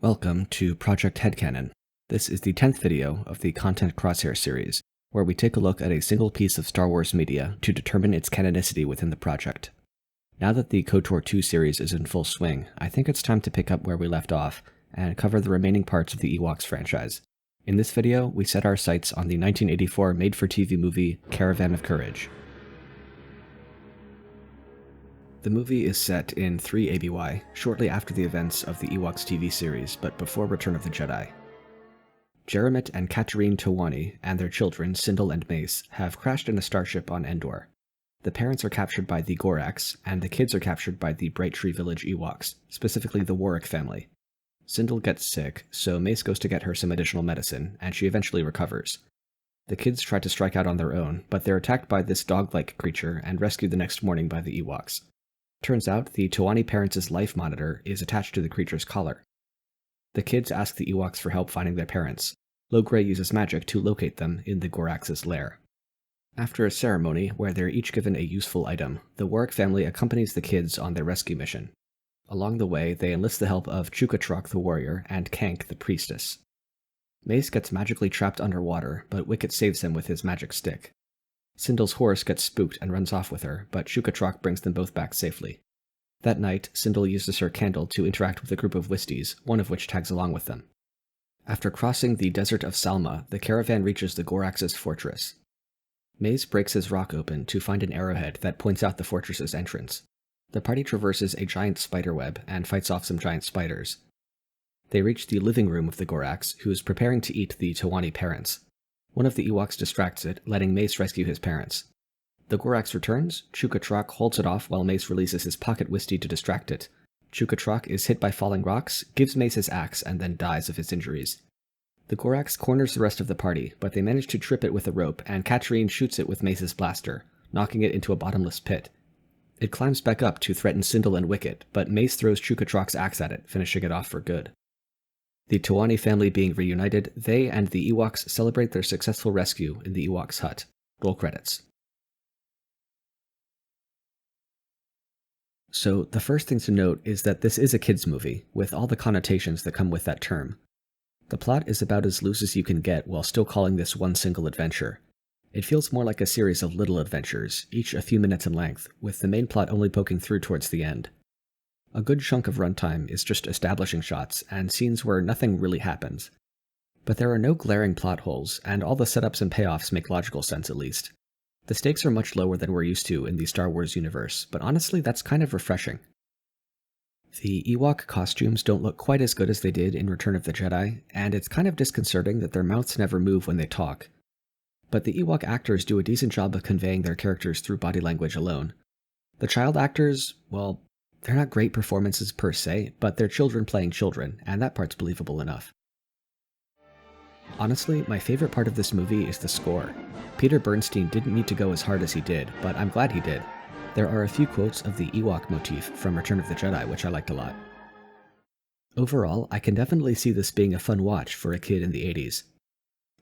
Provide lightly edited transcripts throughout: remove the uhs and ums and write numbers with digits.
Welcome to Project HeadCanon. This is the 10th video of the Content Crosshair series, where we take a look at a single piece of Star Wars media to determine its canonicity within the project. Now that the KOTOR 2 series is in full swing, I think it's time to pick up where we left off and cover the remaining parts of the Ewoks franchise. In this video, we set our sights on the 1984 made-for-TV movie Caravan of Courage. The movie is set in 3 ABY, shortly after the events of the Ewoks TV series, but before Return of the Jedi. Jeremit and Katarine Towani and their children, Sindel and Mace, have crashed in a starship on Endor. The parents are captured by the Goraks, and the kids are captured by the Bright Tree Village Ewoks, specifically the Warwick family. Sindel gets sick, so Mace goes to get her some additional medicine, and she eventually recovers. The kids try to strike out on their own, but they're attacked by this dog-like creature and rescued the next morning by the Ewoks. Turns out the Towani parents' life monitor is attached to the creature's collar. The kids ask the Ewoks for help finding their parents. Logray uses magic to locate them in the Goraks' lair. After a ceremony where they're each given a useful item, the Warwick family accompanies the kids on their rescue mission. Along the way, they enlist the help of Chukatrak the warrior and Kank the priestess. Mace gets magically trapped underwater, but Wicket saves him with his magic stick. Sindel's horse gets spooked and runs off with her, but Chukatrak brings them both back safely. That night, Sindel uses her candle to interact with a group of Wisties, one of which tags along with them. After crossing the desert of Salma, the caravan reaches the Goraks' fortress. Mace breaks his rock open to find an arrowhead that points out the fortress's entrance. The party traverses a giant spiderweb and fights off some giant spiders. They reach the living room of the Goraks, who is preparing to eat the Towani parents. One of the Ewoks distracts it, letting Mace rescue his parents. The Goraks returns, Chukatrak holds it off while Mace releases his pocket Wistie to distract it. Chukatrak is hit by falling rocks, gives Mace his axe, and then dies of his injuries. The Goraks corners the rest of the party, but they manage to trip it with a rope, and Katarine shoots it with Mace's blaster, knocking it into a bottomless pit. It climbs back up to threaten Sindel and Wicket, but Mace throws Chukatrak's axe at it, finishing it off for good. The Towani family being reunited, they and the Ewoks celebrate their successful rescue in the Ewoks' hut. Roll credits. So, the first thing to note is that this is a kids' movie, with all the connotations that come with that term. The plot is about as loose as you can get while still calling this one single adventure. It feels more like a series of little adventures, each a few minutes in length, with the main plot only poking through towards the end. A good chunk of runtime is just establishing shots and scenes where nothing really happens. But there are no glaring plot holes, and all the setups and payoffs make logical sense at least. The stakes are much lower than we're used to in the Star Wars universe, but honestly that's kind of refreshing. The Ewok costumes don't look quite as good as they did in Return of the Jedi, and it's kind of disconcerting that their mouths never move when they talk. But the Ewok actors do a decent job of conveying their characters through body language alone. The child actors, well, they're not great performances per se, but they're children playing children, and that part's believable enough. Honestly, my favorite part of this movie is the score. Peter Bernstein didn't need to go as hard as he did, but I'm glad he did. There are a few quotes of the Ewok motif from Return of the Jedi, which I liked a lot. Overall, I can definitely see this being a fun watch for a kid in the 80s.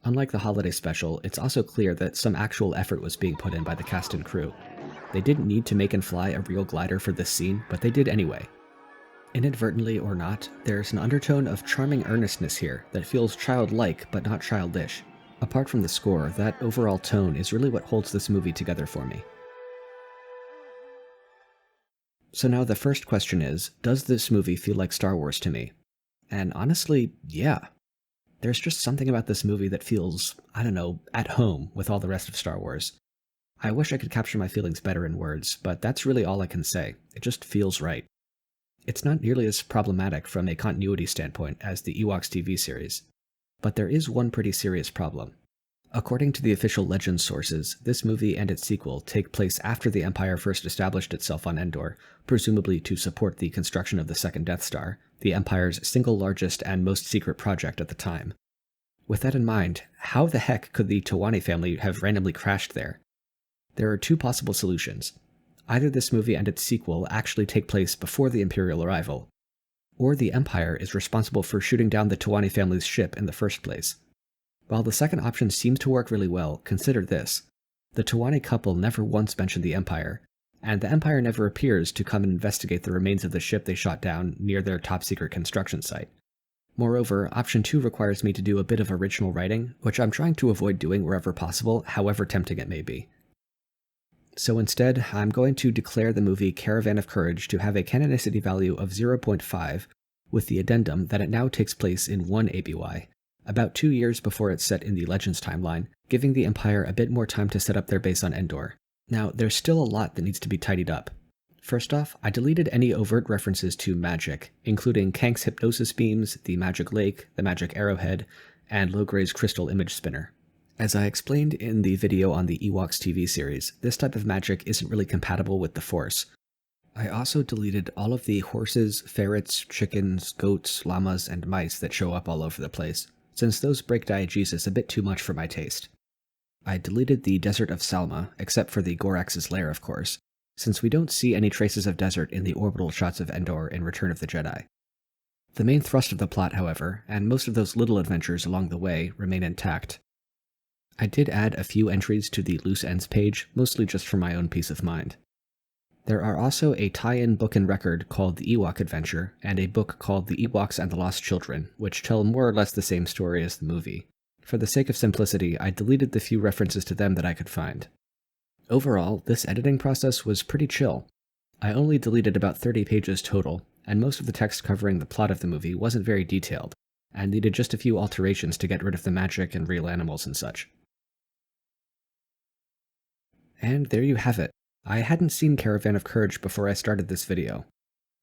Unlike the holiday special, it's also clear that some actual effort was being put in by the cast and crew. They didn't need to make and fly a real glider for this scene, but they did anyway. Inadvertently or not, there's an undertone of charming earnestness here that feels childlike but not childish. Apart from the score, that overall tone is really what holds this movie together for me. So now the first question is, does this movie feel like Star Wars to me? And honestly, yeah. There's just something about this movie that feels, I don't know, at home with all the rest of Star Wars. I wish I could capture my feelings better in words, but that's really all I can say. It just feels right. It's not nearly as problematic from a continuity standpoint as the Ewoks TV series. But there is one pretty serious problem. According to the official Legends sources, this movie and its sequel take place after the Empire first established itself on Endor, presumably to support the construction of the second Death Star, the Empire's single largest and most secret project at the time. With that in mind, how the heck could the Towani family have randomly crashed there? There are two possible solutions. Either this movie and its sequel actually take place before the Imperial arrival, or the Empire is responsible for shooting down the Towani family's ship in the first place. While the second option seems to work really well, consider this. The Towani couple never once mentioned the Empire, and the Empire never appears to come and investigate the remains of the ship they shot down near their top-secret construction site. Moreover, option 2 requires me to do a bit of original writing, which I'm trying to avoid doing wherever possible, however tempting it may be. So instead, I'm going to declare the movie Caravan of Courage to have a canonicity value of 0.5, with the addendum that it now takes place in 1 ABY, about 2 years before it's set in the Legends timeline, giving the Empire a bit more time to set up their base on Endor. Now, there's still a lot that needs to be tidied up. First off, I deleted any overt references to magic, including Kank's hypnosis beams, the magic lake, the magic arrowhead, and Logray's crystal image spinner. As I explained in the video on the Ewoks TV series, this type of magic isn't really compatible with the Force. I also deleted all of the horses, ferrets, chickens, goats, llamas, and mice that show up all over the place, since those break diegesis a bit too much for my taste. I deleted the Desert of Salma, except for the Gorax's lair, of course, since we don't see any traces of desert in the orbital shots of Endor in Return of the Jedi. The main thrust of the plot, however, and most of those little adventures along the way, remain intact. I did add a few entries to the Loose Ends page, mostly just for my own peace of mind. There are also a tie-in book and record called the Ewok Adventure, and a book called The Ewoks and the Lost Children, which tell more or less the same story as the movie. For the sake of simplicity, I deleted the few references to them that I could find. Overall, this editing process was pretty chill. I only deleted about 30 pages total, and most of the text covering the plot of the movie wasn't very detailed, and needed just a few alterations to get rid of the magic and real animals and such. And there you have it. I hadn't seen Caravan of Courage before I started this video.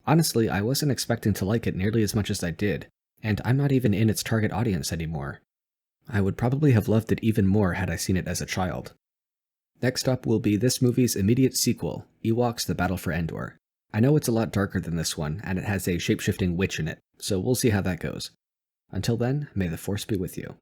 Honestly, I wasn't expecting to like it nearly as much as I did, and I'm not even in its target audience anymore. I would probably have loved it even more had I seen it as a child. Next up will be this movie's immediate sequel, Ewoks: The Battle for Endor. I know it's a lot darker than this one, and it has a shape-shifting witch in it, so we'll see how that goes. Until then, may the Force be with you.